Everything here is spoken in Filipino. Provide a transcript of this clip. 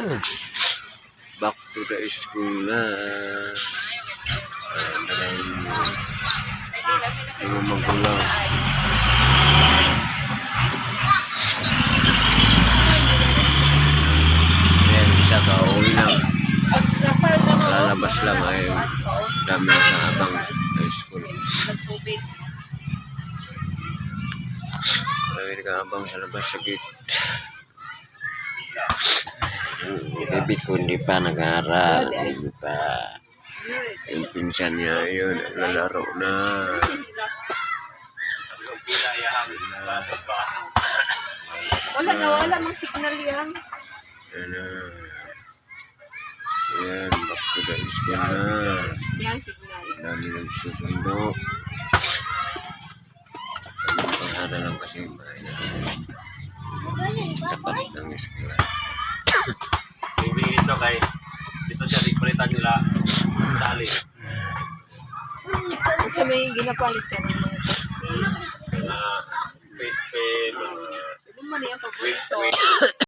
Back to the school na. Yung magulang. Ayan, isa ka, uwi lang. Lalabas lang ay dami na abang sa school. Dami na abang sa labas sa gate. Baby ko hindi pa nag-aaral, hindi pa. Yung pinsan niya yun, lalaro na. Wala mang signal yan. Ayan, back to the school na. Yan signal. Dami ng susundo. Para lang kasi tapat ng school. Hindi ito kay dito siya palitan nila sali. Kasi may ginapalit ka ng mga Na face pen, Ano man yan pag wait.